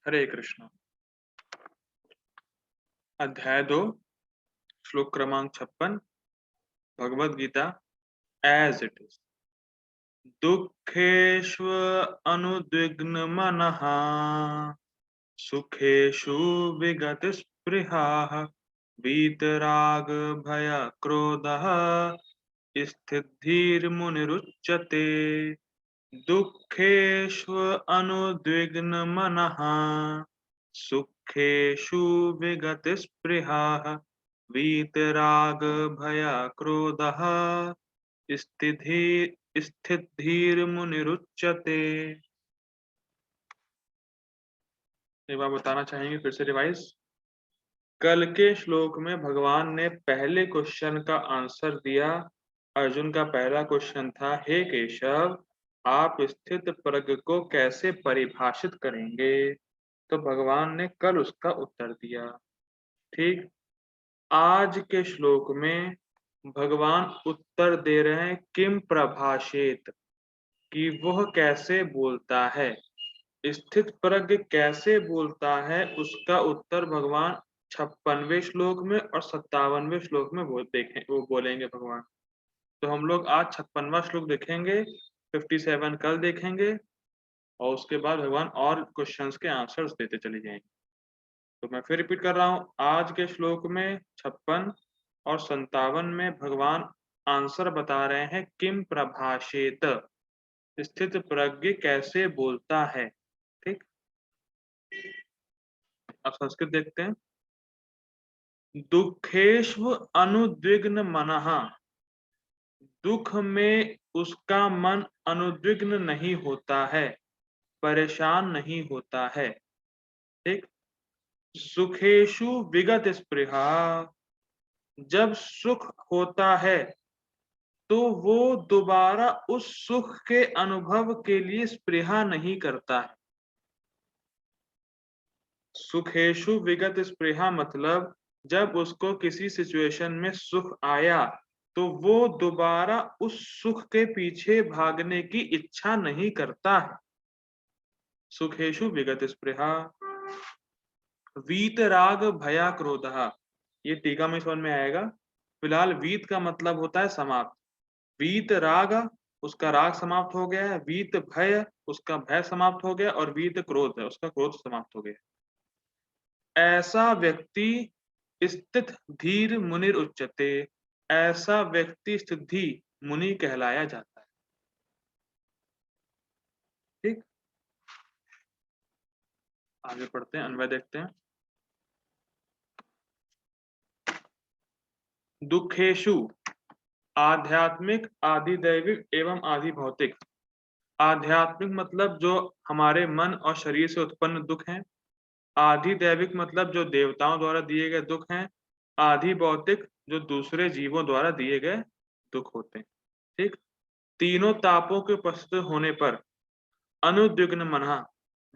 हरे कृष्ण। अध्याय 2 श्लोक क्रमांक 56 Bhagavad Gita as it is. दुःखेषु अनुद्विग्नमनः सुखेषु विगतस्पृहाः वीतरागभयक्रोधः स्थितिर्मुनिरुच्यते। दुःखेषु अनुद्विग्नमनः सुखेषु विगतस्पृहाः वीतरागभयक्रोधः स्थितिर्मुनिरुच्यते। एक बार बताना चाहेंगे फिर से रिवाइज। कल के श्लोक में भगवान ने पहले क्वेश्चन का आंसर दिया। अर्जुन का पहला क्वेश्चन था, हे केशव आप स्थित प्रज्ञ को कैसे परिभाषित करेंगे? तो भगवान ने कल उसका उत्तर दिया। ठीक, आज के श्लोक में भगवान उत्तर दे रहे हैं किम प्रभाषेत, कि वह कैसे बोलता है, स्थित प्रज्ञ कैसे बोलता है। उसका उत्तर भगवान 56वें श्लोक में और 57वें श्लोक में वो बोलेंगे भगवान। तो हम लोग आज 56वां श्लोक देखेंगे, 57 कल देखेंगे और उसके बाद भगवान और क्वेश्चंस के आंसर्स देते चले जाएंगे। तो मैं फिर रिपीट कर रहा हूं, आज के श्लोक में 56 और 57 में भगवान आंसर बता रहे हैं किम प्रभाषेत, स्थित प्रज्ञ कैसे बोलता है। ठीक, अब संस्कृत देखते हैं। दुखेषु अनुद्विग्न मनः, दुख में उसका मन अनुद्विग्न नहीं होता है, परेशान नहीं होता है। ठीक, सुखेषु विगत स्पृहा, जब सुख होता है तो वो दोबारा उस सुख के अनुभव के लिए स्पृहा नहीं करता है। सुखेषु विगत स्पृहा मतलब जब उसको किसी सिचुएशन में सुख आया तो वो दोबारा उस सुख के पीछे भागने की इच्छा नहीं करता है। सुखेषु विगत स्पृहा। वीतराग भया क्रोधः, ये टीका में समझ में आएगा। फिलहाल वीत का मतलब होता है समाप्त। वीत राग, उसका राग समाप्त हो गया है। वीत भय, उसका भय समाप्त हो गया। और वीत क्रोध है, उसका क्रोध समाप्त हो गया। ऐसा व्यक्ति स्थित धीर मुनिर उच्यते, ऐसा व्यक्ति स्थिति मुनि कहलाया जाता है। ठीक, आगे पढ़ते हैं, अन्वय देखते हैं। दुखेषु आध्यात्मिक, आधिदैविक एवं आधि भौतिक। आध्यात्मिक मतलब जो हमारे मन और शरीर से उत्पन्न दुख हैं। आधिदैविक मतलब जो देवताओं द्वारा दिए गए दुख हैं। आधि भौतिक जो दूसरे जीवों द्वारा दिए गए दुख होते हैं। ठीक, तीनों तापों के उपस्थित होने पर अनुद्विग्न मनः,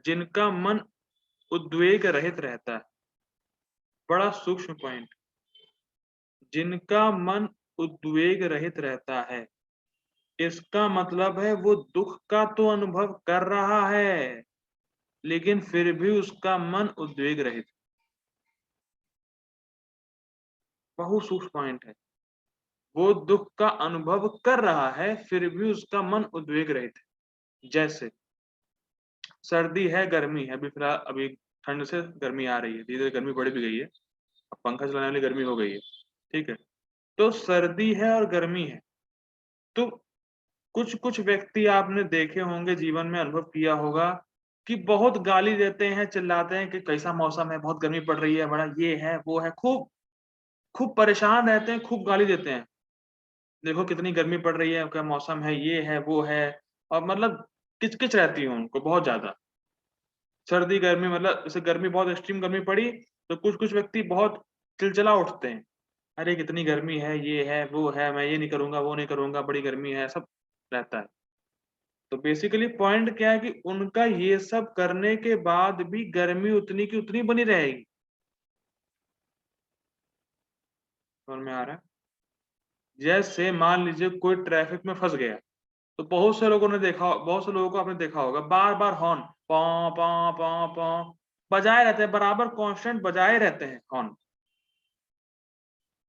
जिनका मन उद्वेग रहित रहता है। बड़ा सूक्ष्म पॉइंट, जिनका मन उद्वेग रहित रहता है, इसका मतलब है वो दुख का तो अनुभव कर रहा है लेकिन फिर भी उसका मन उद्वेग रहित। बहुत सूक्ष्म पॉइंट है। वो दुख का अनुभव कर रहा है फिर भी उसका मन उद्वेग रहित है। जैसे सर्दी है, गर्मी है, अभी फिलहाल अभी ठंड से गर्मी आ रही है, धीरे धीरे गर्मी बढ़ भी गई है, अब पंखा चलाने वाली गर्मी हो गई है। ठीक है, तो सर्दी है और गर्मी है। तो कुछ कुछ व्यक्ति आपने देखे होंगे, जीवन में अनुभव किया होगा कि बहुत गाली देते हैं, चिल्लाते हैं कि कैसा मौसम है, बहुत गर्मी पड़ रही है, बड़ा ये है वो है, खूब खूब परेशान रहते हैं, खूब गाली देते हैं। देखो कितनी गर्मी पड़ रही है, क्या मौसम है, ये है वो है, और मतलब किच-किच रहती है उनको बहुत ज़्यादा। सर्दी गर्मी मतलब जैसे गर्मी बहुत एक्सट्रीम गर्मी पड़ी तो कुछ-कुछ व्यक्ति बहुत चिलचिला उठते हैं। अरे कितनी गर्मी है, ये है, वो है, मैं ये नहीं करूँगा, वो नहीं करूँगा, बड़ी गर्मी है, सब रहता है। तो बेसिकली पॉइंट क्या है कि उनका ये सब करने के बाद भी गर्मी उतनी की उतनी बनी रहेगी। समझ में आ रहा है? जैसे मान लीजिए कोई ट्रैफिक में फँस गया, तो बहुत से लोगों को आपने देखा होगा, बार-बार हॉर्न, पॉं, पॉं, पॉं, पॉं। बजाए रहते हैं, बराबर कांस्टेंट बजाए रहते हैं हॉर्न,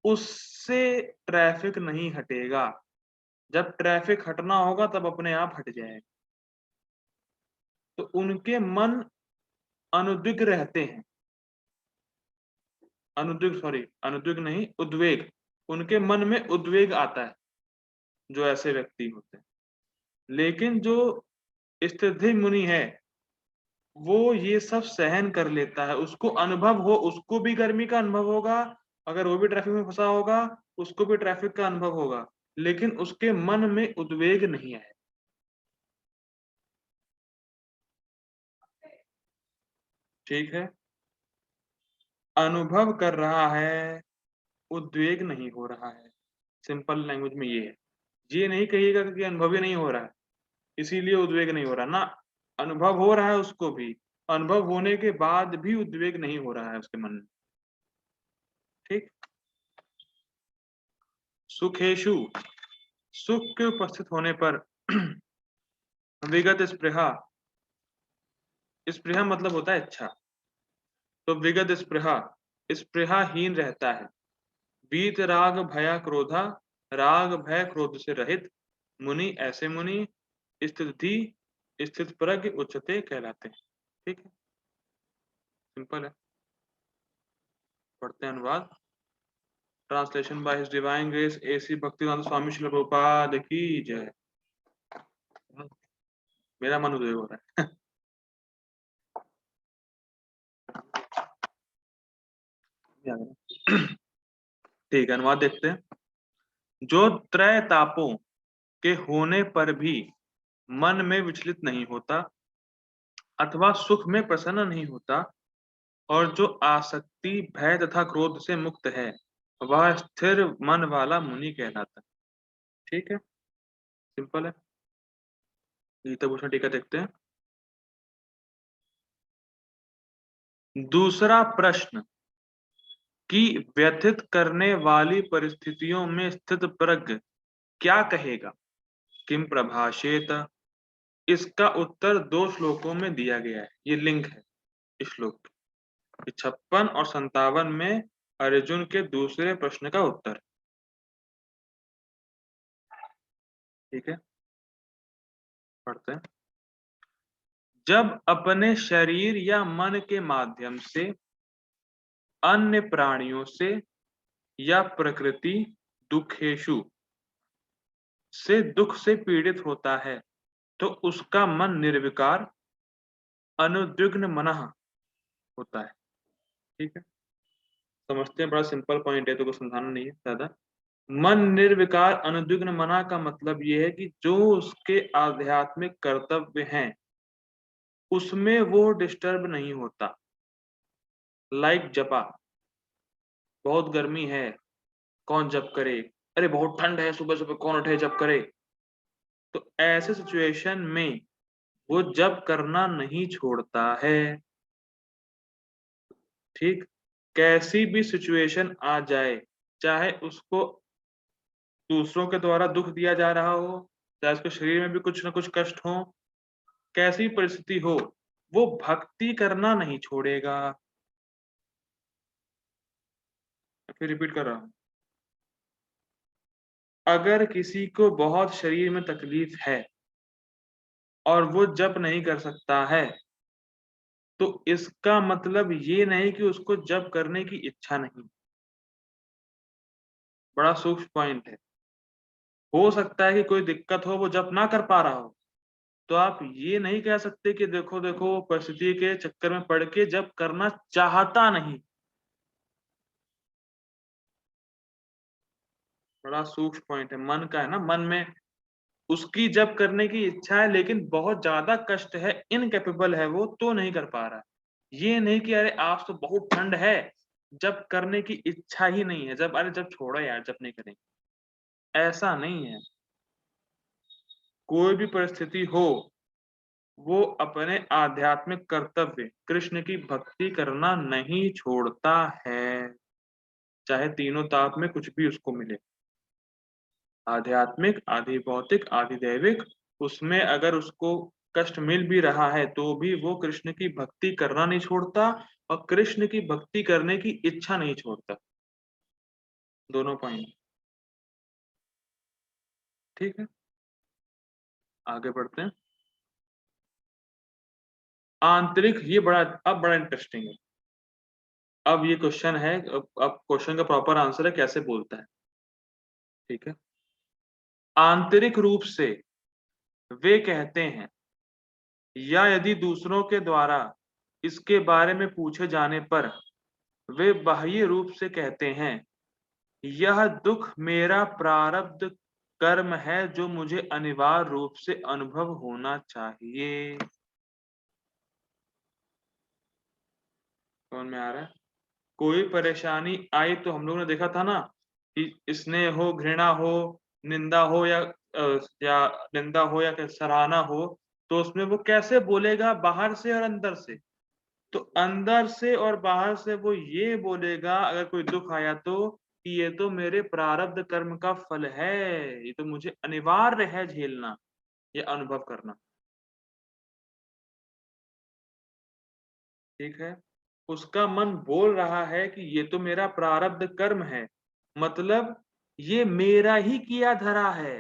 उससे ट्रैफिक नहीं हटेगा। जब ट्रैफिक हटना होगा तब अपने आप हट जाएगा। तो उनके मन अनुद्विग्न रहते हैं, अनुद्विग्न नहीं, उद्वेग, उनके मन में उद्वेग आता है जो ऐसे व्यक्ति होते हैं। लेकिन जो स्थिति मुनि है वो ये सब सहन कर लेता है, उसको अनुभव हो, उसको भी गर्मी का अनुभव होगा, अगर वो भी ट्रैफिक में फंसा होगा उसको भी ट्रैफिक का अनुभव होगा, लेकिन उसके मन में उद्वेग नहीं है। ठीक है, अनुभव कर रहा है, उद्वेग नहीं हो रहा है। सिंपल लैंग्वेज में ये है। ये नहीं कहिएगा कि अनुभव ही नहीं हो रहा है इसीलिए उद्वेग नहीं हो रहा ना, अनुभव हो रहा है उसको भी, अनुभव होने के बाद भी उद्वेग नहीं हो रहा है उसके मन में। ठीक। सुखेशु, सुख के उपस्थित होने पर विगत स्पृहा, स्पृहा मतलब होता है इच्छा, तो विगत स्पृहा, स्पृहाहीन रहता है। वीत राग भया क्रोधा, राग भय क्रोध से रहित मुनि, ऐसे मुनि स्थिति स्थित प्रज्ञ उच्चते कहलाते हैं। ठीक है, सिंपल है। पढ़ते हैं अनुवाद। Translation by his divine grace A C Bhaktivedanta Swami Srila Prabhupada की जय। मेरा मन उदय हो रहा है। ठीक है, अनुवाद देखते हैं। जो त्रय तापों के होने पर भी मन में विचलित नहीं होता अथवा सुख में प्रसन्न नहीं होता और जो आसक्ति भय तथा क्रोध से मुक्त है वह स्थिर मन वाला मुनि कहलाता है। ठीक है, सिंपल है। गीता भूषण टीका देखते हैं। दूसरा प्रश्न कि व्यथित करने वाली परिस्थितियों में स्थित प्रज्ञ क्या कहेगा, किम प्रभाषेत। इसका उत्तर 2 श्लोकों में दिया गया है, ये लिंक है इस श्लोक के 56 और 57 में अर्जुन के दूसरे प्रश्न का उत्तर। ठीक है, पढ़ते हैं। जब अपने शरीर या मन के माध्यम से अन्य प्राणियों से या प्रकृति दुखेशु से दुख से पीड़ित होता है तो उसका मन निर्विकार अनुद्विग्न मनः होता है। ठीक है, समझते हैं, बड़ा सिंपल पॉइंट है तो कुछ समझाना नहीं है ज्यादा। मन निर्विकार अनुद्विग्न मना का मतलब ये है कि जो उसके आध्यात्मिक कर्तव्य हैं उसमें वो डिस्टर्ब नहीं होता। लाइक जपा, बहुत गर्मी है कौन जप करे, अरे बहुत ठंड है सुबह सुबह कौन उठे जप करे, तो ऐसे सिचुएशन में वो जप करना नहीं छोड़ता है। ठीक, कैसी भी सिचुएशन आ जाए, चाहे उसको दूसरों के द्वारा दुख दिया जा रहा हो, चाहे उसके शरीर में भी कुछ ना कुछ कष्ट हो, कैसी परिस्थिति हो, वो भक्ति करना नहीं छोड़ेगा। फिर रिपीट कर रहा हूं, अगर किसी को बहुत शरीर में तकलीफ है और वो जप नहीं कर सकता है तो इसका मतलब ये नहीं कि उसको जप करने की इच्छा नहीं। बड़ा सूक्ष्म पॉइंट है। हो सकता है कि कोई दिक्कत हो वो जप ना कर पा रहा हो, तो आप ये नहीं कह सकते कि देखो देखो परिस्थिति के चक्कर में पड़ के जब करना चाहता नहीं। बड़ा सूक्ष्म पॉइंट है, मन का है ना, मन में उसकी जब करने की इच्छा है लेकिन बहुत ज्यादा कष्ट है, इनकेपेबल है वो, तो नहीं कर पा रहा है। ये नहीं कि अरे आज तो बहुत ठंड है जब करने की इच्छा ही नहीं है, जब अरे जब छोड़ो यार जब नहीं करेंगे, ऐसा नहीं है। कोई भी परिस्थिति हो वो अपने आध्यात्मिक कर्तव्य कृष्ण की भक्ति करना नहीं छोड़ता है, चाहे तीनों ताप में कुछ भी उसको मिले, आध्यात्मिक आधि भौतिक आधि दैविक, उसमें अगर उसको कष्ट मिल भी रहा है तो भी वो कृष्ण की भक्ति करना नहीं छोड़ता और कृष्ण की भक्ति करने की इच्छा नहीं छोड़ता। दोनों पॉइंट। ठीक है, आगे बढ़ते हैं। आंतरिक, ये बड़ा, अब बड़ा इंटरेस्टिंग है। अब ये क्वेश्चन है, अब क्वेश्चन का प्रॉपर आंसर है कैसे बोलता है। ठीक है, आंतरिक रूप से वे कहते हैं, या यदि दूसरों के द्वारा इसके बारे में पूछे जाने पर वे बाह्य रूप से कहते हैं, यह दुख मेरा प्रारब्ध कर्म है जो मुझे अनिवार्य रूप से अनुभव होना चाहिए। समझ में आ रहा है? कोई परेशानी आई तो हम लोगों ने देखा था ना कि स्नेह हो, घृणा हो, निंदा हो या निंदा हो या सराहना हो, तो उसमें वो कैसे बोलेगा, बाहर से और अंदर से। तो अंदर से और बाहर से वो ये बोलेगा अगर कोई दुख आया तो, कि ये तो मेरे प्रारब्ध कर्म का फल है, ये तो मुझे अनिवार्य है झेलना, ये अनुभव करना। ठीक है, उसका मन बोल रहा है कि ये तो मेरा प्रारब्ध कर्म है, मतलब ये मेरा ही किया धरा है।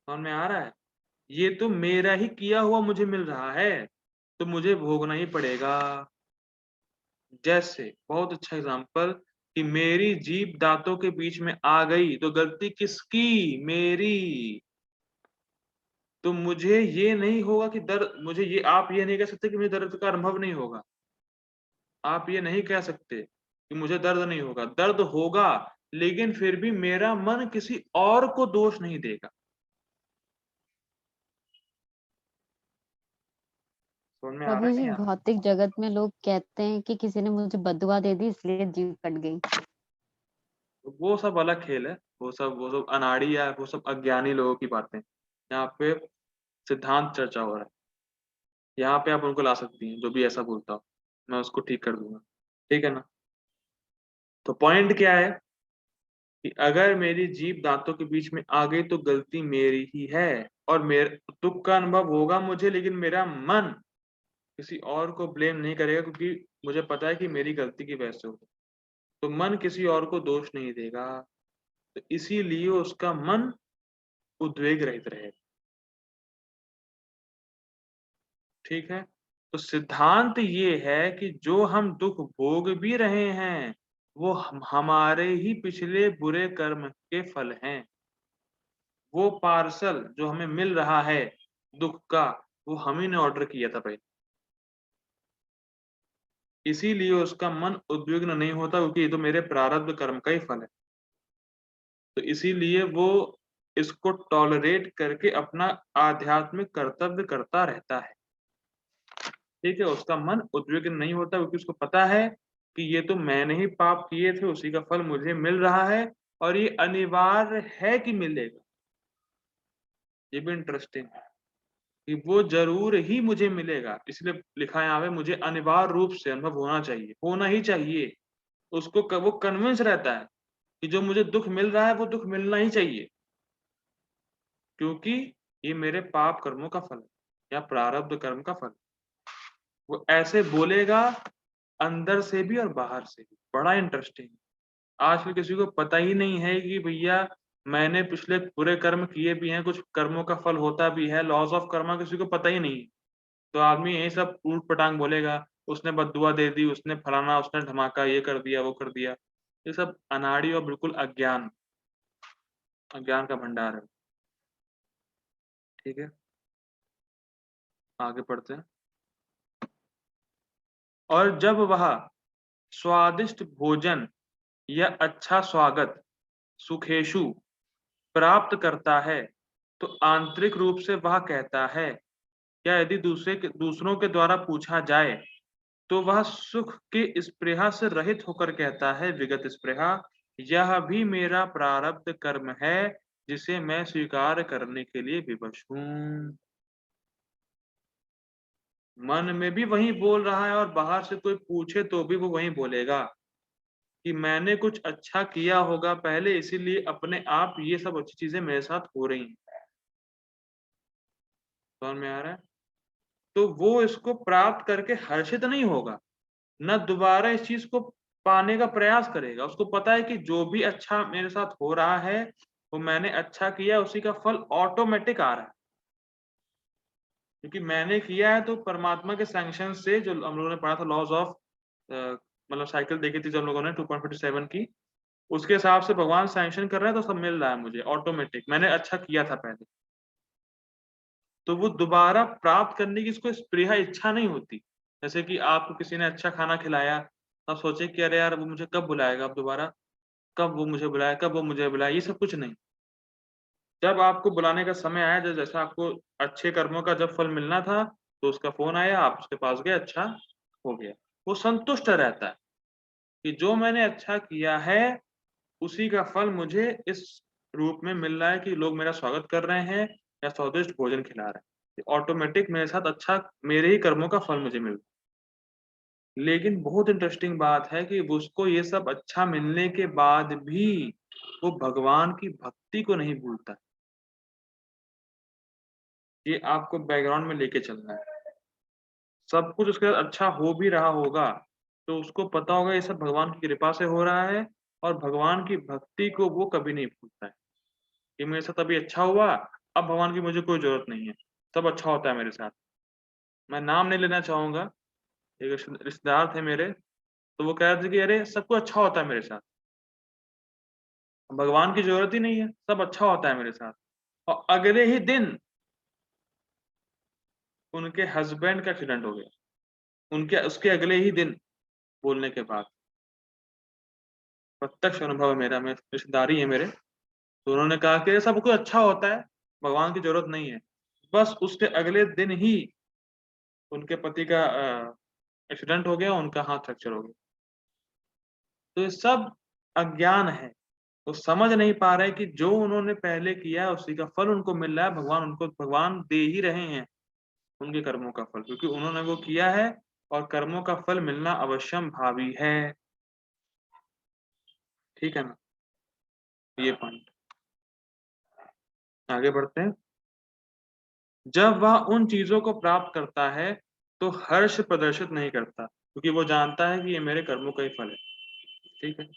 समझ में आ रहा है? ये तो मेरा ही किया हुआ मुझे मिल रहा है, तो मुझे भोगना ही पड़ेगा। जैसे बहुत अच्छा एग्जांपल, कि मेरी जीभ दांतों के बीच में आ गई तो गलती किसकी? मेरी। तो मुझे ये नहीं होगा कि दर्द, मुझे ये, आप ये नहीं कह सकते कि मुझे दर्द का अनुभव नहीं होगा। आप ये नहीं कह सकते कि मुझे दर्द नहीं होगा, दर्द होगा, लेकिन फिर भी मेरा मन किसी और को दोष नहीं देगा। समझ में आ रहा प्रभु है जी, नहीं आ रहा? भौतिक जगत में लोग कहते हैं कि किसी ने मुझे बददुआ दे दी इसलिए जीभ कट गई। तो वो सब अलग खेल है, वो सब अनाड़ी या वो सब अज्ञानी लोगों की बातें। यहाँ पे सिद्धांत चर्चा हो रहा है। यहाँ पे आप उनको ला सकती हैं, जो भी ऐसा बोलता हो, मैं उसको ठीक कर दूंगा। ठीक है ना? तो पॉइंट क्या है कि अगर मेरी जीभ दांतों के बीच में आ गई तो गलती मेरी ही है, और मेरे दुख का अनुभव होगा मुझे, लेकिन मेरा मन किसी और को ब्लेम नहीं करेगा, क्योंकि मुझे पता है कि मेरी गलती की वजह से होगा। तो मन किसी और को दोष नहीं देगा, तो इसीलिए उसका मन उद्वेग रहित रहेगा। ठीक है, तो सिद्धांत ये है कि जो हम दुख भोग भी रहे हैं वो हमारे ही पिछले बुरे कर्म के फल हैं। वो पार्सल जो हमें मिल रहा है दुख का, वो हम ही ने ऑर्डर किया था पहले, इसीलिए उसका मन उद्विग्न नहीं होता, क्योंकि ये तो मेरे प्रारब्ध कर्म का ही फल है। तो इसीलिए वो इसको टॉलरेट करके अपना आध्यात्मिक कर्तव्य करता रहता है। ठीक है, उसका मन उद्विग्न नहीं होता, क्योंकि उसको पता है कि ये तो मैंने ही पाप किए थे, उसी का फल मुझे मिल रहा है, और ये अनिवार्य है कि मिलेगा। ये भी इंटरेस्टिंग है कि वो जरूर ही मुझे मिलेगा, इसलिए लिखा है यहाँ पे, मुझे अनिवार्य रूप से अनुभव होना चाहिए, होना ही चाहिए। उसको वो कन्विंस रहता है कि जो मुझे दुख मिल रहा है वो दुख मिलना ही चाहिए, क्योंकि ये मेरे पाप कर्मों का फल है या प्रारब्ध कर्म का फल है। वो ऐसे बोलेगा अंदर से भी और बाहर से भी। बड़ा इंटरेस्टिंग। आजकल किसी को पता ही नहीं है कि भैया मैंने पिछले बुरे कर्म किए भी हैं, कुछ कर्मों का फल होता भी है, लॉस ऑफ कर्मा किसी को पता ही नहीं है। तो आदमी यही सब ऊट पटांग बोलेगा, उसने बद्दुआ दे दी, उसने फलाना, उसने धमाका, ये कर दिया, वो कर दिया। ये सब अनाड़ी और बिल्कुल अज्ञान, अज्ञान का भंडार है। ठीक है, आगे पढ़ते हैं। और जब वह स्वादिष्ट भोजन या अच्छा स्वागत सुखेशु प्राप्त करता है तो आंतरिक रूप से वह कहता है, या यदि दूसरों के द्वारा पूछा जाए तो वह सुख के स्पृहा से रहित होकर कहता है, विगत स्पृहा, यह भी मेरा प्रारब्ध कर्म है जिसे मैं स्वीकार करने के लिए विवश हूँ। मन में भी वही बोल रहा है और बाहर से कोई पूछे तो भी वो वही बोलेगा कि मैंने कुछ अच्छा किया होगा पहले, इसीलिए अपने आप ये सब अच्छी चीजें मेरे साथ हो रही हैं। समझ में आ रहा है? तो वो इसको प्राप्त करके हर्षित नहीं होगा, ना दोबारा इस चीज़ को पाने का प्रयास करेगा। उसको पता है कि जो भी अच्छा मेरे साथ हो रहा है, वो मैंने अच्छा किया, उसी का फल ऑटोमैटिक आ रहा है। क्योंकि मैंने किया है तो परमात्मा के सैंक्शन से, जो हम लोगों ने पढ़ा था लॉज़ ऑफ मतलब साइकिल देखी थी जब हम लोगों ने 2.57 की, उसके हिसाब से भगवान सैंक्शन कर रहा है तो सब मिल रहा है मुझे ऑटोमैटिक, मैंने अच्छा किया था पहले। तो वो दोबारा प्राप्त करने की इसको स्पृहा इच्छा नहीं होती। जैसे कि आपको किसी ने अच्छा खाना खिलाया, तो आप सोचे कि अरे यार वो मुझे कब बुलाएगा अब दोबारा? कब वो मुझे बुलाए, कब वो मुझे बुलाए? ये सब कुछ नहीं। जब आपको बुलाने का समय आया, जैसा आपको अच्छे कर्मों का जब फल मिलना था, तो उसका फ़ोन आया, आप उसके पास गए, अच्छा हो गया। वो संतुष्ट रहता है कि जो मैंने अच्छा किया है, उसी का फल मुझे इस रूप में मिल रहा है कि लोग मेरा स्वागत कर रहे हैं या स्वादिष्ट भोजन खिला रहे हैं। ऑटोमैटिक मेरे साथ अच्छा, मेरे ही कर्मों का फल मुझे मिल रहा है। लेकिन बहुत इंटरेस्टिंग बात है कि उसको ये सब अच्छा मिलने के बाद भी वो भगवान की भक्ति को नहीं भूलता। ये आपको बैकग्राउंड में लेके चलना है। सब कुछ उसके साथ अच्छा हो भी रहा होगा, तो उसको पता होगा ये सब भगवान की कृपा से हो रहा है, और भगवान की भक्ति को वो कभी नहीं भूलता है। कि मेरे साथ अभी अच्छा हुआ, अब भगवान की मुझे कोई ज़रूरत नहीं है, सब अच्छा होता है मेरे साथ। मैं नाम नहीं लेना चाहूँगा, एक रिश्तेदार थे मेरे, तो वो कह रहे थे कि अरे सब कुछ अच्छा होता है मेरे साथ, भगवान की ज़रूरत ही नहीं है, सब अच्छा होता है मेरे साथ। और अगले ही दिन उनके हस्बैंड का एक्सीडेंट हो गया, उनके उसके अगले ही दिन बोलने के बाद। प्रत्यक्ष अनुभव है मेरा, रिश्तेदार ही है मेरे, तो उन्होंने कहा कि सब कुछ अच्छा होता है, भगवान की ज़रूरत नहीं है। बस उसके अगले दिन ही उनके पति का एक्सीडेंट हो गया, उनका हाथ फ्रैक्चर हो गया। तो ये सब अज्ञान है। वो समझ नहीं पा रहे कि जो उन्होंने पहले किया है उसी का फल उनको मिल रहा है, भगवान दे ही रहे हैं उनके कर्मों का फल, क्योंकि उन्होंने वो किया है और कर्मों का फल मिलना अवश्यम्भावी है। ठीक है ना? ये पॉइंट। आगे बढ़ते हैं। जब वह उन चीज़ों को प्राप्त करता है, तो हर्ष प्रदर्शित नहीं करता, क्योंकि वो जानता है कि ये मेरे कर्मों का ही फल है। ठीक है?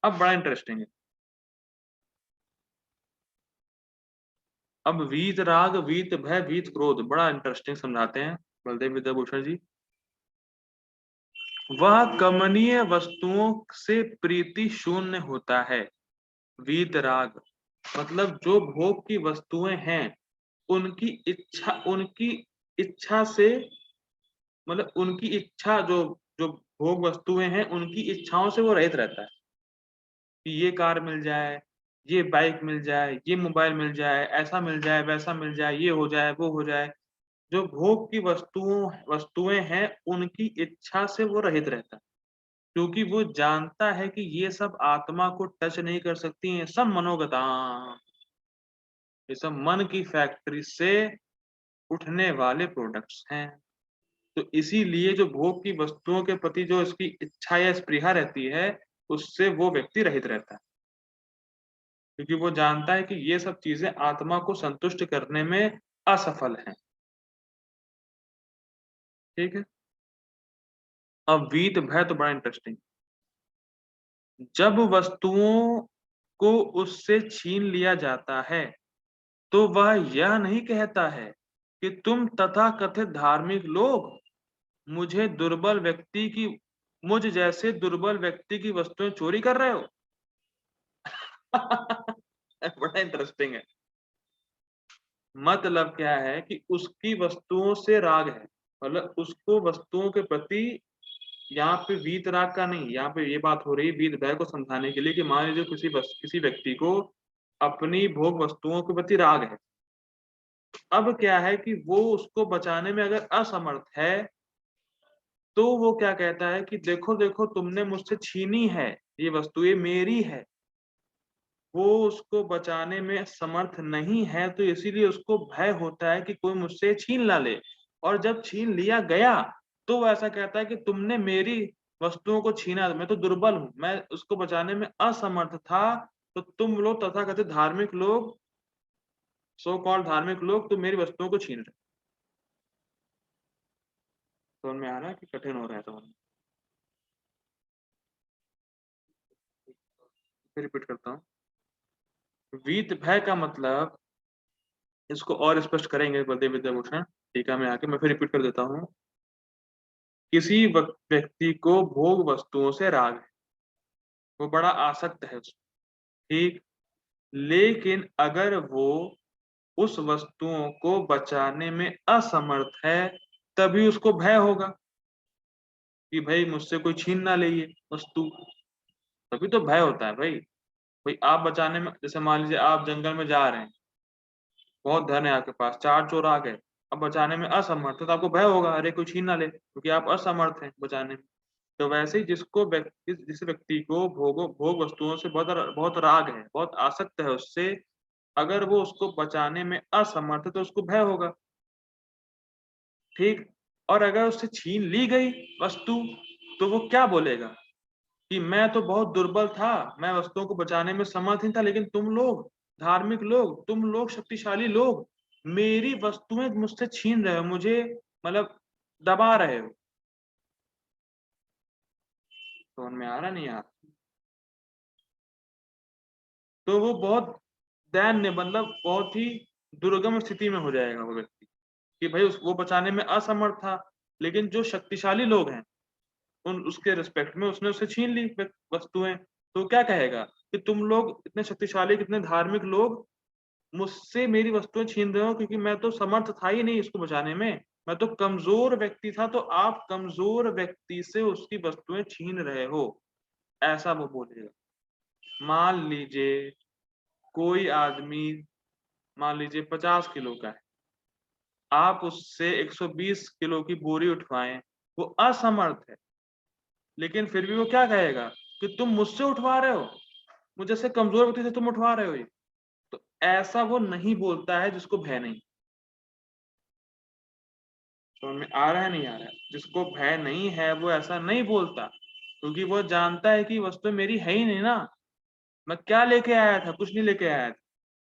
अब बड़ा इंटरेस्टिंग है। अब वीतराग, वीत भय, वीत क्रोध बड़ा इंटरेस्टिंग समझाते हैं बलदेव विद्याभूषण जी। वह कमनीय वस्तुओं से प्रीति शून्य होता है। वीतराग मतलब जो भोग की वस्तुएं हैं, उनकी इच्छा से, मतलब उनकी इच्छा, जो जो भोग वस्तुएं हैं उनकी इच्छाओं से वो रहित रहता है कि ये कार मिल जाए, ये बाइक मिल जाए, ये मोबाइल मिल जाए, ऐसा मिल जाए, वैसा मिल जाए, ये हो जाए, वो हो जाए। जो भोग की वस्तुएं हैं उनकी इच्छा से वो रहित रहता है, क्योंकि वो जानता है कि ये सब आत्मा को टच नहीं कर सकती हैं, सब मनोगता, ये सब मन की फैक्ट्री से उठने वाले प्रोडक्ट्स हैं। तो इसीलिए जो भोग की वस्तुओं के प्रति जो इसकी इच्छा या स्पृहा रहती है, उससे वो व्यक्ति रहित रहता है, क्योंकि वो जानता है कि ये सब चीजें आत्मा को संतुष्ट करने में असफल हैं। ठीक है? अब वीत भय तो बड़ा इंटरेस्टिंग। जब वस्तुओं को उससे छीन लिया जाता है, तो वह यह नहीं कहता है कि तुम तथाकथित धार्मिक लोग मुझ जैसे दुर्बल व्यक्ति की वस्तुएं चोरी कर रहे हो। बड़ा इंटरेस्टिंग है। मतलब क्या है कि उसकी वस्तुओं से राग है, मतलब उसको वस्तुओं के प्रति, यहाँ पे वीतराग का नहीं, यहाँ पे ये बात हो रही है वीत भय को समझाने के लिए कि मान लीजिए किसी व्यक्ति को अपनी भोग वस्तुओं के प्रति राग है। अब क्या है कि वो उसको बचाने में अगर असमर्थ है, तो वो क्या कहता है कि देखो देखो तुमने मुझसे छीनी है, ये वस्तु ये मेरी है। वो उसको बचाने में समर्थ नहीं है, तो इसीलिए उसको भय होता है कि कोई मुझसे छीन ना ले। और जब छीन लिया गया, तो वो ऐसा कहता है कि तुमने मेरी वस्तुओं को छीना, मैं तो दुर्बल हूँ, मैं उसको बचाने में असमर्थ था, तो तुम लोग तथाकथित धार्मिक लोग सो कॉल्ड धार्मिक लोग तो मेरी वस्तुओं को छीन रहे। समझ में आ रहा है कि कठिन हो रहा है समझ में? फिर रिपीट करता हूँ। वीत भय का मतलब, इसको और स्पष्ट करेंगे बलदेव विद्याभूषण टीका में आके, मैं फिर रिपीट कर देता हूँ। किसी व्यक्ति को भोग वस्तुओं से राग है, वो बड़ा आसक्त है उसमें, ठीक, लेकिन अगर वो उस वस्तुओं को बचाने में असमर्थ है तभी उसको भय होगा कि भाई मुझसे कोई छीन ना ले ये वस्तु, तभी तो भय होता है भाई। भाई आप बचाने में, जैसे मान लीजिए आप जंगल में जा रहे हैं, बहुत धन है आपके पास, 4 चोर आ गए, अब बचाने में असमर्थ है तो आपको भय होगा, अरे कोई छीन ना ले, क्योंकि आप असमर्थ हैं बचाने में। तो वैसे ही जिस व्यक्ति को भोग वस्तुओं से बहुत बहुत राग है, बहुत आसक्त है उससे, अगर वो उसको बचाने में असमर्थ है तो उसको भय होगा, ठीक। और अगर उससे छीन ली गई वस्तु तो वो क्या बोलेगा कि मैं तो बहुत दुर्बल था, मैं वस्तुओं को बचाने में समर्थ नहीं था, लेकिन तुम लोग धार्मिक लोग, तुम लोग शक्तिशाली लोग मेरी वस्तुएं मुझसे छीन रहे हो, मुझे मतलब दबा रहे हो। समझ में आ रहा नहीं यार? तो वो बहुत दैन्य, मतलब बहुत ही दुर्गम स्थिति में हो जाएगा वो व्यक्ति कि भाई वो बचाने में असमर्थ था, लेकिन जो शक्तिशाली लोग हैं उन उसके रिस्पेक्ट में उसने उससे छीन ली वस्तुएं, तो क्या कहेगा कि तुम लोग इतने शक्तिशाली, कितने धार्मिक लोग मुझसे मेरी वस्तुएं छीन रहे हो, क्योंकि मैं तो समर्थ था ही नहीं इसको बचाने में, मैं तो कमजोर व्यक्ति था, तो आप कमजोर व्यक्ति से उसकी वस्तुएं छीन रहे हो, ऐसा वो बोलेगा। मान लीजिए कोई आदमी, मान लीजिए 50 किलो का है, आप उससे 120 किलो की बोरी उठवाएं, वो असमर्थ है, लेकिन फिर भी वो क्या कहेगा कि तुम मुझसे उठवा रहे हो, मुझे से कमजोर व्यक्ति से तुम उठवा रहे हो ये। तो ऐसा वो नहीं बोलता है जिसको भय नहीं। समझ में आ रहा है नहीं आ रहा है? जिसको भय नहीं है वो ऐसा नहीं बोलता, क्योंकि वो जानता है कि वस्तु मेरी है ही नहीं ना, मैं क्या लेके आया था, कुछ नहीं लेके आया था,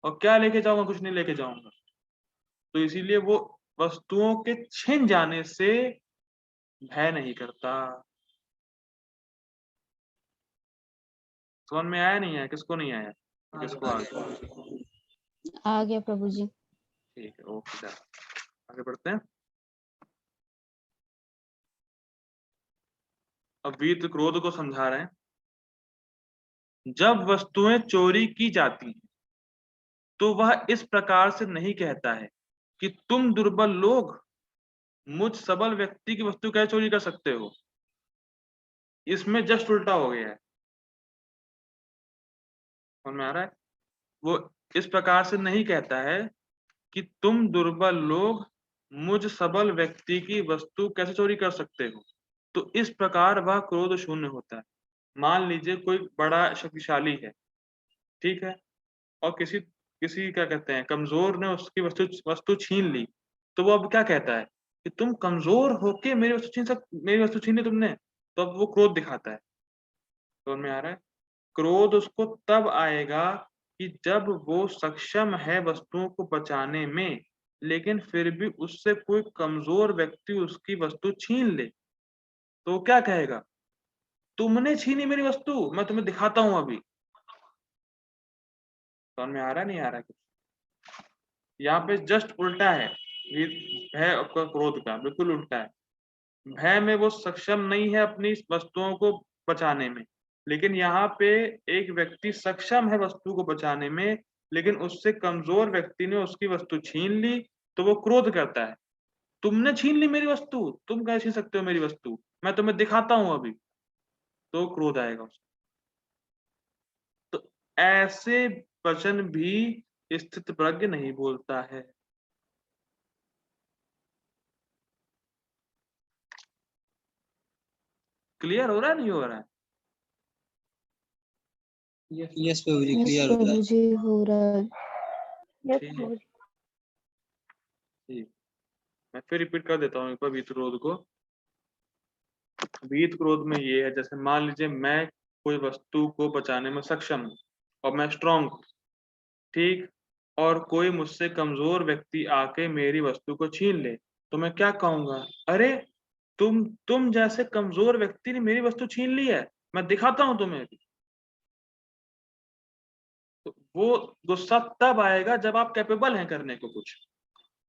और क्या लेके जाऊंगा, कुछ नहीं लेके जाऊंगा। तो इसीलिए वो वस्तुओं के छिन जाने से भय नहीं करता। समझ में आया नहीं आया? किसको नहीं आया? किसको आ गया? आ गया प्रभु जी। ठीक है, ओके, आगे बढ़ते हैं। अब वीत क्रोध को समझा रहे हैं। जब वस्तुएं चोरी की जाती हैं तो वह इस प्रकार से नहीं कहता है कि तुम दुर्बल लोग मुझ सबल व्यक्ति की वस्तु कैसे चोरी कर सकते हो। इसमें जस्ट उल्टा हो गया है। समझ में आ रहा है? वो इस प्रकार से नहीं कहता है कि तुम दुर्बल लोग मुझ सबल व्यक्ति की वस्तु कैसे चोरी कर सकते हो। तो इस प्रकार वह क्रोध शून्य होता है। मान लीजिए कोई बड़ा शक्तिशाली है, ठीक है, और किसी किसी क्या कहते हैं कमजोर ने उसकी वस्तु वस्तु छीन ली, तो वो अब क्या कहता है कि तुम कमजोर होके मेरी वस्तु छीन ली तुमने, तो अब वो क्रोध दिखाता है। समझ में आ रहा है? क्रोध उसको तब आएगा कि जब वो सक्षम है वस्तुओं को बचाने में, लेकिन फिर भी उससे कोई कमजोर व्यक्ति उसकी वस्तु छीन ले, तो वो क्या कहेगा, तुमने छीनी मेरी वस्तु, मैं तुम्हें दिखाता हूं अभी। समझ में आ रहा है नहीं आ रहा है? यहाँ पे जस्ट उल्टा है, ये भय और क्रोध का बिल्कुल उल्टा है। भय में वो सक्षम नहीं है अपनी वस्तुओं को बचाने में, लेकिन यहाँ पे एक व्यक्ति सक्षम है वस्तु को बचाने में, लेकिन उससे कमजोर व्यक्ति ने उसकी वस्तु छीन ली, तो वो क्रोध करता है, तुमने छीन ली मेरी वस्तु, तुम कैसे छीन सकते हो मेरी वस्तु, मैं तुम्हें दिखाता हूं अभी। तो क्रोध आएगा उसको। तो ऐसे वचन भी स्थित प्रज्ञ नहीं बोलता है। क्लियर हो रहा है नहीं हो रहा है? यस प्रभु जी, यस क्लियर हो रहा प्रभु है। जी हो रहा है। ठीक, ठीक। मैं फिर रिपीट कर देता हूँ एक बार वीत क्रोध को। वीत क्रोध में ये है, जैसे मान लीजिए मैं कोई वस्तु को बचाने में सक्षम हूँ और मैं स्ट्रांग हूँ, ठीक, और कोई मुझसे कमजोर व्यक्ति आके मेरी वस्तु को छीन ले तो मैं क्या कहूंगा? अरे तुम जैसे कमजोर व्यक्ति ने मेरी वस्तु छीन ली है, मैं दिखाता हूं तुम्हें। तो वो गुस्सा तब आएगा जब आप कैपेबल हैं करने को कुछ,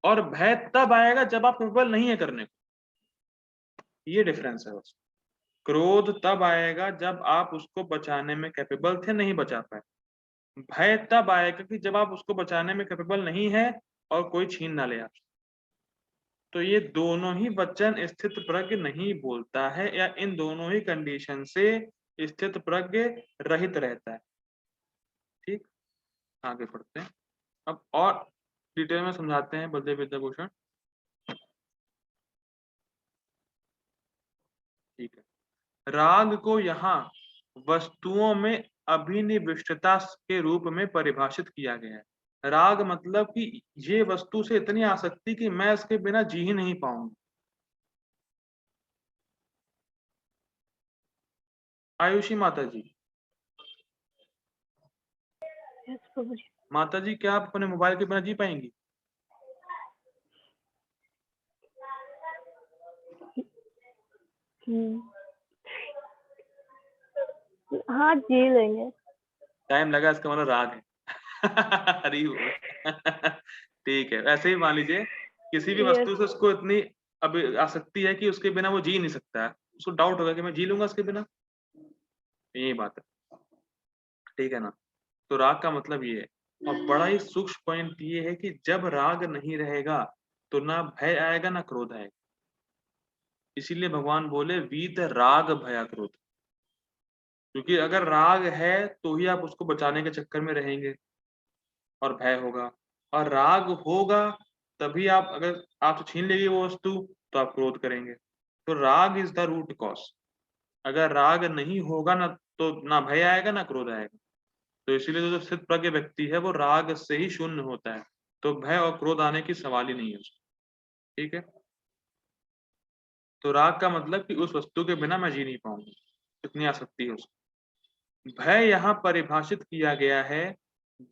और भय तब आएगा जब आप कैपेबल नहीं है करने को। ये डिफरेंस है बस। क्रोध तब आएगा जब आप उसको बचाने में कैपेबल थे, नहीं बचा पाए। भय तब आएगा कि जब आप उसको बचाने में कैपेबल नहीं है और कोई छीन ना ले आपसे। तो ये दोनों ही वचन स्थित प्रज्ञ नहीं बोलता है, या इन दोनों ही कंडीशन से स्थित प्रज्ञ रहित रहता है। ठीक, आगे पढ़ते हैं। अब और डिटेल में समझाते हैं बलदेव विद्याभूषण। ठीक है। राग को यहाँ वस्तुओं में अभिनिविष्टता के रूप में परिभाषित किया गया है। राग मतलब कि ये वस्तु से इतनी आसक्ति कि मैं इसके बिना जी ही नहीं पाऊंगा। आयुषी माता जी, यस प्रभु जी। माता जी क्या आप अपने मोबाइल के बिना जी पाएंगी? हाँ जी लेंगे। टाइम लगा इसका मतलब राग है। हरी बोल। ठीक है, वैसे ही मान लीजिए किसी भी यस। वस्तु से उसको इतनी अब आसक्ति है कि उसके बिना वो जी नहीं सकता है, उसको डाउट होगा कि मैं जी लूंगा उसके बिना। यही बात है, ठीक है ना। तो राग का मतलब ये है। और बड़ा ही सूक्ष्म पॉइंट ये है कि जब राग नहीं रहेगा तो ना भय आएगा ना क्रोध आएगा। इसीलिए भगवान बोले वीत राग भया क्रोध। क्योंकि अगर राग है तो ही आप उसको बचाने के चक्कर में रहेंगे और भय होगा, और राग होगा तभी आप, अगर आपसे छीन लेगी वो वस्तु तो आप क्रोध करेंगे। तो राग इज द रूट कॉज। अगर राग नहीं होगा ना तो ना भय आएगा ना क्रोध आएगा। तो इसीलिए जो स्थित प्रज्ञ व्यक्ति है वो राग से ही शून्य होता है, तो भय और क्रोध आने की सवाल ही नहीं है उसको। ठीक है। तो राग का मतलब कि उस वस्तु के बिना मैं जी नहीं पाऊंगा, इतनी आसक्ति है उसको। भय यहाँ परिभाषित किया गया है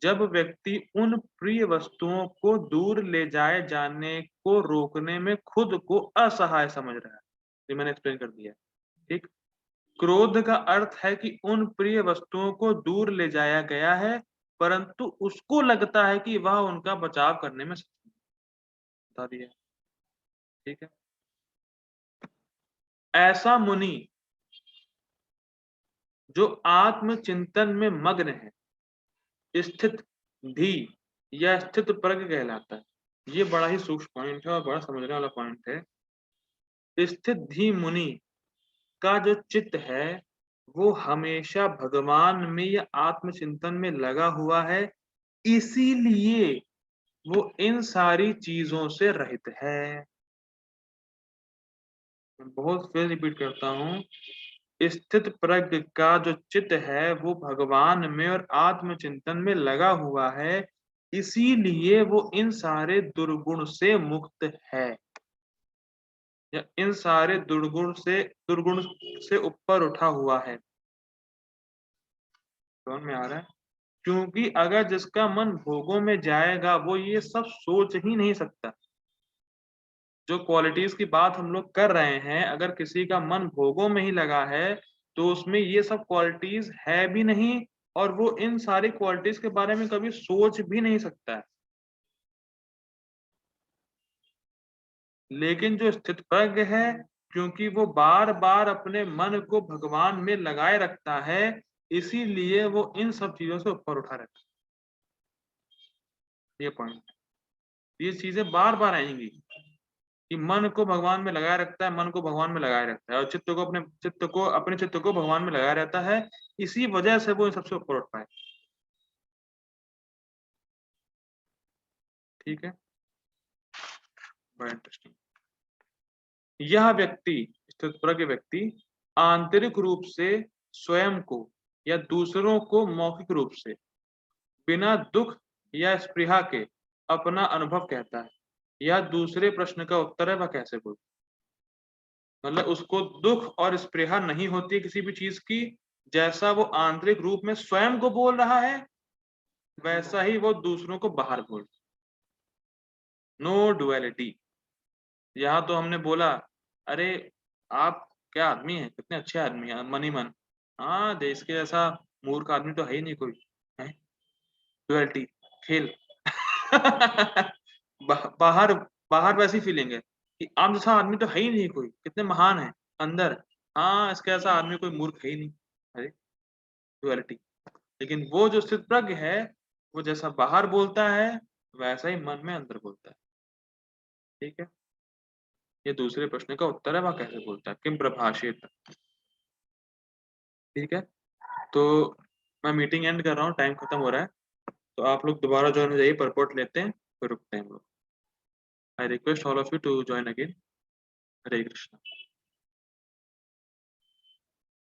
जब व्यक्ति उन प्रिय वस्तुओं को दूर ले जाए जाने को रोकने में खुद को असहाय समझ रहा है। ये मैंने एक्सप्लेन कर दिया। ठीक। क्रोध का अर्थ है कि उन प्रिय वस्तुओं को दूर ले जाया गया है परंतु उसको लगता है कि वह उनका बचाव करने में सक्षम है। बता दिया। ठीक है। ऐसा मुनि जो आत्मचिंतन में मग्न है स्थित धी या स्थित प्रज्ञ कहलाता है। ये बड़ा ही सूक्ष्म पॉइंट है और बड़ा समझने वाला पॉइंट है। स्थित धी मुनि का जो चित्त है वो हमेशा भगवान में या आत्मचिंतन में लगा हुआ है, इसीलिए वो इन सारी चीजों से रहित है। मैं बहुत फिर रिपीट करता हूँ। स्थित प्रज्ञ का जो चित्त है वो भगवान में और आत्मचिंतन में लगा हुआ है, इसीलिए वो इन सारे दुर्गुण से मुक्त है, या इन सारे दुर्गुण से ऊपर उठा हुआ है। समझ में आ रहा है? क्योंकि अगर जिसका मन भोगों में जाएगा वो ये सब सोच ही नहीं सकता। जो क्वालिटीज की बात हम लोग कर रहे हैं, अगर किसी का मन भोगों में ही लगा है तो उसमें ये सब क्वालिटीज है भी नहीं, और वो इन सारी क्वालिटीज के बारे में कभी सोच भी नहीं सकता है। लेकिन जो स्थित प्रज्ञ है, क्योंकि वो बार बार अपने मन को भगवान में लगाए रखता है, इसीलिए वो इन सब चीजों से ऊपर उठा रहता है। ये पॉइंट, ये चीजें बार बार आएंगी कि मन को भगवान में लगाए रखता है, मन को भगवान में लगाए रखता है, और अपने चित्त को भगवान में लगाए रहता है। इसी वजह से वो इन सबसे ऊपर उठ पाए। ठीक है, बड़ा इंटरेस्टिंग। यह व्यक्ति, स्थित प्रज्ञ व्यक्ति, आंतरिक रूप से स्वयं को या दूसरों को मौखिक रूप से बिना दुख या स्पृहा के अपना अनुभव कहता है। यह दूसरे प्रश्न का उत्तर है, वह कैसे बोल। मतलब उसको दुख और स्पृहा नहीं होती किसी भी चीज की, जैसा वो आंतरिक रूप में स्वयं को बोल रहा है, वैसा ही वो दूसरों को बाहर बोलता है। No duality. यहाँ तो हमने बोला, अरे आप क्या आदमी हैं, कितने अच्छे आदमी हैं, मन ही मन। हाँ, देश के जैसा मूर्ख आदमी तो है ही नहीं कोई, है। डुअलिटी, खेल। बाहर बाहर वैसी फीलिंग है कि आप जैसा आदमी तो है ही नहीं कोई, कितने महान है। अंदर, हाँ, इसके जैसा आदमी कोई मूर्ख है ही नहीं। अरे, डुअलिटी। लेकिन वो जो स्थितप्रज्ञ है, वो जैसा बाहर बोलता है वैसा ही मन में अंदर बोलता है। ठीक है, ये दूसरे प्रश्न का उत्तर है, वह कैसे बोलता है, किम प्रभाषेत। ठीक है, तो मैं मीटिंग एंड कर रहा हूँ, टाइम खत्म हो रहा है। तो आप लोग दोबारा ज्वाइन हो जाइए, परपोर्ट लेते हैं, फिर रुकते हैं हम लोग। I request all of you to join again. Hare Krishna.